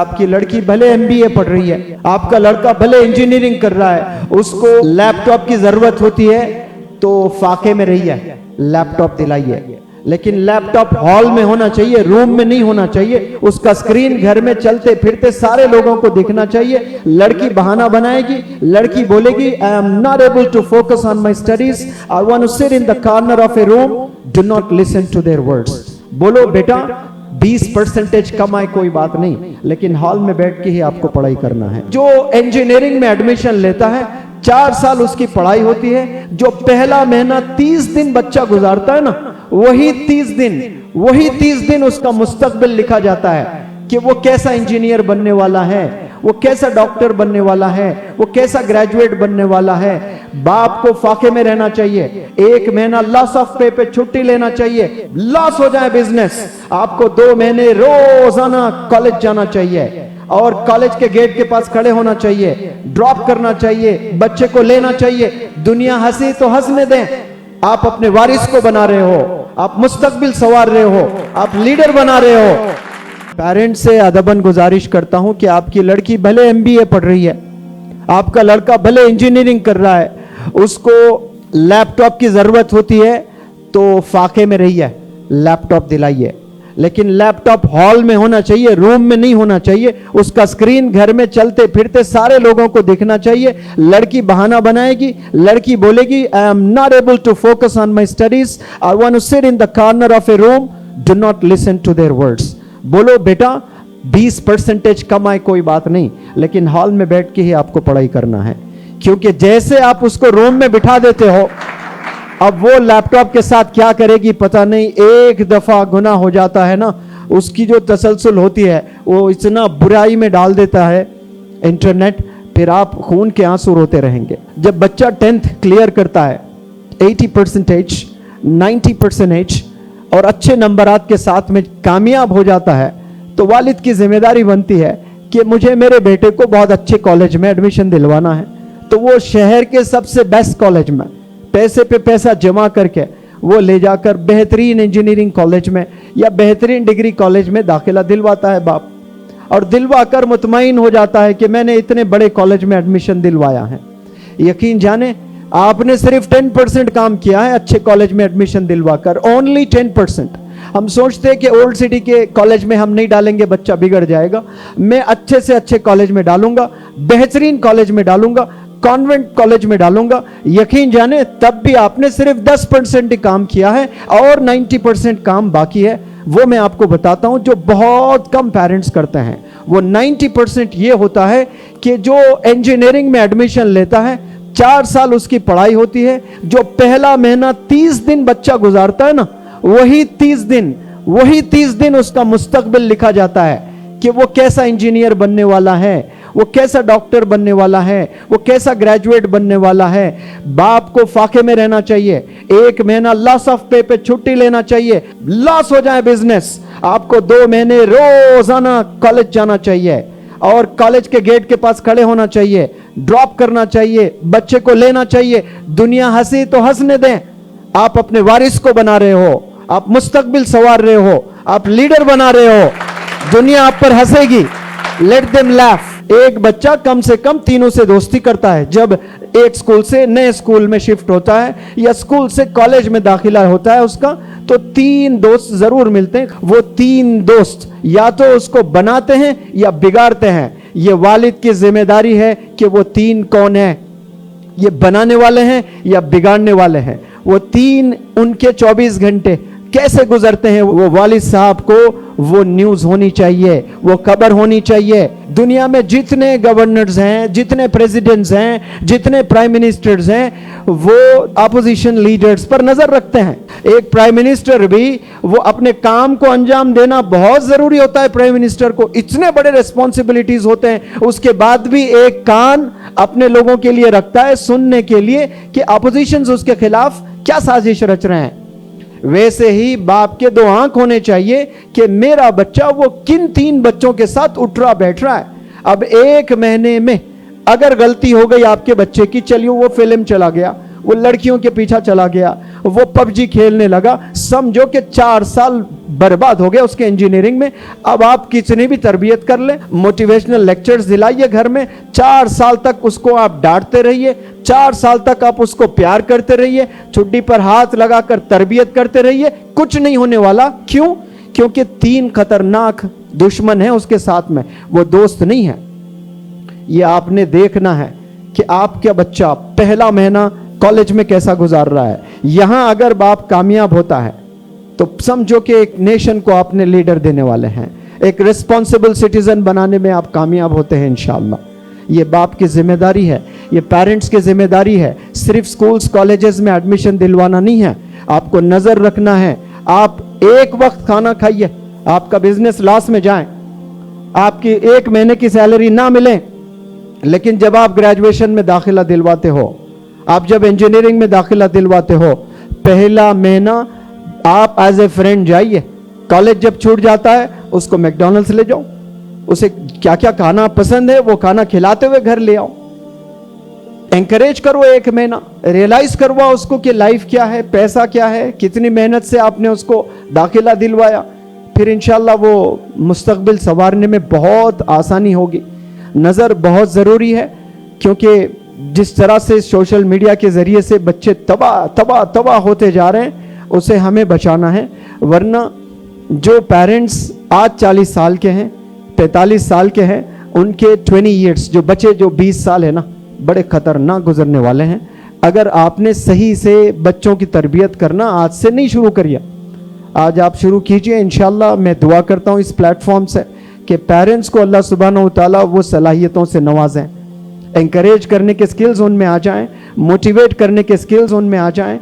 आपकी लड़की भले एमबीए पढ़ रही है, आपका लड़का भले इंजीनियरिंग कर रहा है, उसको लैपटॉप की जरूरत होती है तो फाके में रही है, लैपटॉप दिलाइए। लेकिन लैपटॉप हॉल में होना चाहिए, रूम में नहीं होना चाहिए। उसका स्क्रीन घर में चलते फिरते सारे लोगों को दिखना चाहिए। लड़की बहाना बनाएगी, लड़की बोलेगी I am not able to focus on my studies, I want to sit in the corner of a room, do not listen to their words. बोलो बेटा 20% कम आए कोई बात नहीं, लेकिन हॉल में बैठ के ही आपको पढ़ाई करना है। जो इंजीनियरिंग में एडमिशन लेता है 4 साल उसकी पढ़ाई होती है, जो पहला महीना 30 दिन बच्चा गुजारता है ना, वही 30 दिन उसका मुस्तकबिल लिखा जाता है कि वो कैसा इंजीनियर बनने वाला है, वो कैसा डॉक्टर बनने वाला है, वो कैसा ग्रेजुएट बनने वाला है। बाप को फाके में रहना चाहिए, 1 महीना लॉस ऑफ पे पे छुट्टी लेना चाहिए, लॉस हो जाए बिजनेस, आपको 2 महीने रोजाना कॉलेज जाना चाहिए और कॉलेज के गेट के पास खड़े होना चाहिए, ड्रॉप करना चाहिए, बच्चे को लेना चाहिए। दुनिया हंसी तो हंसने दें, आप अपने वारिस को बना रहे हो, आप मुस्तकबिल संवार रहे हो, आप लीडर बना रहे हो। पेरेंट्स से अदबन गुजारिश करता हूं कि आपकी लड़की भले एमबीए पढ़ रही है, आपका लड़का भले इंजीनियरिंग कर रहा है, उसको लैपटॉप की जरूरत होती है तो फाके में रही है, लैपटॉप दिलाइए। लेकिन लैपटॉप हॉल में होना चाहिए, रूम में नहीं होना चाहिए। उसका स्क्रीन घर में चलते फिरते सारे लोगों को दिखना चाहिए। लड़की बहाना बनाएगी, लड़की बोलेगी I am not able to focus on my studies, I want to sit in the corner of a room, do not listen to their words. बोलो बेटा 20% कम आए कोई बात नहीं, लेकिन हॉल में बैठ के ही आपको पढ़ाई करना है। क्योंकि जैसे आप उसको रूम में बिठा देते हो, अब वो लैपटॉप के साथ क्या करेगी पता नहीं। एक दफा गुनाह हो जाता है ना, उसकी जो तसलसल होती है वो इतना बुराई में डाल देता है इंटरनेट, फिर आप खून के आंसू रोते रहेंगे। जब बच्चा 10th क्लियर करता है 80%, 90% और अच्छे नंबरात के साथ में कामयाब हो जाता है, तो वालिद की जिम्मेदारी बनती है कि मुझे मेरे बेटे को बहुत अच्छे कॉलेज में एडमिशन दिलवाना है। तो वो शहर के सबसे बेस्ट कॉलेज में पैसे पे पैसा जमा करके वो ले जाकर बेहतरीन इंजीनियरिंग कॉलेज में या बेहतरीन डिग्री कॉलेज में दाखिला दिलवाता है बाप, और दिलवा कर मुतमईन हो जाता है कि मैंने इतने बड़े कॉलेज में एडमिशन दिलवाया है। यकीन जाने आपने सिर्फ 10% काम किया है अच्छे कॉलेज में एडमिशन दिलवाकर, ओनली 10%। हम सोचते हैं कि ओल्ड सिटी के कॉलेज में हम नहीं डालेंगे, बच्चा बिगड़ जाएगा। मैं अच्छे से अच्छे कॉलेज में डालूंगा, बेहतरीन कॉलेज में डालूंगा, कॉन्वेंट कॉलेज में डालूंगा। यकीन जाने तब भी आपने सिर्फ 10% ही काम किया है और 90% काम बाकी है। वो मैं आपको बताता हूं जो बहुत कम पेरेंट्स करते हैं। वो 90% ये होता है कि जो इंजीनियरिंग में एडमिशन लेता है 4 साल उसकी पढ़ाई होती है, जो पहला महीना 30 दिन बच्चा गुजारता है ना, वही 30 दिन उसका मुस्तकबिल लिखा जाता है कि वो कैसा इंजीनियर बनने वाला है, वो कैसा डॉक्टर बनने वाला है, वो कैसा ग्रेजुएट बनने वाला है। बाप को फाके में रहना चाहिए, 1 महीना लॉस ऑफ पे पे छुट्टी लेना चाहिए, लॉस हो जाए बिजनेस, आपको 2 महीने रोजाना कॉलेज जाना चाहिए और कॉलेज के गेट के पास खड़े होना चाहिए, ड्रॉप करना चाहिए, बच्चे को लेना चाहिए। दुनिया हंसी तो हंसने दें, आप अपने वारिस को बना रहे हो, आप मुस्तकबिल संवार रहे हो, आप लीडर बना रहे हो। दुनिया आप पर हंसेगी, लेट देम लाफ। एक बच्चा कम से कम 3 से दोस्ती करता है। जब एक स्कूल से नए स्कूल में शिफ्ट होता है या स्कूल से कॉलेज में दाखिला होता है उसका, तो 3 दोस्त जरूर मिलते हैं। वो 3 दोस्त या तो उसको बनाते हैं या बिगाड़ते हैं। ये वालिद की जिम्मेदारी है कि वो 3 कौन है, ये बनाने वाले हैं या बिगाड़ने वाले हैं। वो 3 उनके 24 घंटे कैसे गुजरते हैं, वो वालिद साहब को वो न्यूज होनी चाहिए, वो खबर होनी चाहिए। दुनिया में जितने गवर्नर्स हैं, जितने प्रेसिडेंट्स हैं, जितने प्राइम मिनिस्टर्स हैं, वो अपोजिशन लीडर्स पर नजर रखते हैं। एक प्राइम मिनिस्टर भी वो अपने काम को अंजाम देना बहुत जरूरी होता है। प्राइम मिनिस्टर को इतने बड़े रिस्पॉन्सिबिलिटीज होते हैं, उसके बाद भी एक कान अपने लोगों के लिए रखता है सुनने के लिए कि अपोजिशन उसके खिलाफ क्या साजिश रच रहे हैं। वैसे ही बाप के 2 आंख होने चाहिए कि मेरा बच्चा वो किन 3 बच्चों के साथ उठ रहा बैठ रहा है। अब 1 महीने में अगर गलती हो गई आपके बच्चे की, चलिए वो फिल्म चला गया, वो लड़कियों के पीछा चला गया, वो पबजी खेलने लगा, समझो कि 4 साल बर्बाद हो गया उसके इंजीनियरिंग में। अब आप कितनी भी तरबियत कर ले, मोटिवेशनल लेक्चर्स दिलाइए घर में, 4 साल तक उसको आप डांटते रहिए, 4 साल तक आप उसको प्यार करते रहिए, छुट्टी पर हाथ लगाकर तरबियत करते रहिए, कुछ नहीं होने वाला। क्यों? क्योंकि 3 खतरनाक दुश्मन है उसके साथ में, वो दोस्त नहीं है। ये आपने देखना है कि आपका बच्चा पहला महीना कॉलेज में कैसा गुजार रहा है। यहां अगर बाप कामयाब होता है तो समझो कि एक नेशन को आपने लीडर देने वाले हैं, एक रिस्पॉन्सिबल सिटीजन बनाने में आप कामयाब होते हैं इंशाअल्लाह। ये बाप की जिम्मेदारी है, ये पेरेंट्स की जिम्मेदारी है। सिर्फ स्कूल्स कॉलेजेस में एडमिशन दिलवाना नहीं है, आपको नजर रखना है। आप एक वक्त खाना खाइए, आपका बिजनेस लॉस में जाए, आपकी 1 महीने की सैलरी ना मिले, लेकिन जब आप ग्रेजुएशन में दाखिला दिलवाते हो, आप जब इंजीनियरिंग में दाखिला दिलवाते हो, पहला महीना आप एज ए फ्रेंड जाइए। कॉलेज जब छूट जाता है उसको मैकडॉनल्ड्स ले जाओ, उसे क्या क्या खाना पसंद है वो खाना खिलाते हुए घर ले आओ। एंकरेज करो, 1 महीना रियलाइज करवाओ उसको कि लाइफ क्या है, पैसा क्या है, कितनी मेहनत से आपने उसको दाखिला दिलवाया। फिर इंशाल्लाह वो मुस्तकबिल संवारने में बहुत आसानी होगी। नज़र बहुत ज़रूरी है, क्योंकि जिस तरह से सोशल मीडिया के ज़रिए से बच्चे तबाह होते जा रहे हैं, उसे हमें बचाना है। वरना जो पेरेंट्स आज 40 साल के हैं, 45 साल के हैं, उनके 20 ईयर्स जो बचे, जो 20 साल है ना, बड़े ख़तरनाक गुजरने वाले हैं। अगर आपने सही से बच्चों की तरबियत करना आज से नहीं शुरू करिए, आज आप शुरू कीजिए। इंशाल्लाह मैं दुआ करता हूँ इस प्लेटफॉर्म से कि पेरेंट्स को अल्लाह सुब्हानहू व तआला वो सलाहियतों से नवाजें, एंकरेज करने के स्किल्स उनमें आ जाएं, मोटिवेट करने के स्किल्स उनमें आ जाएं।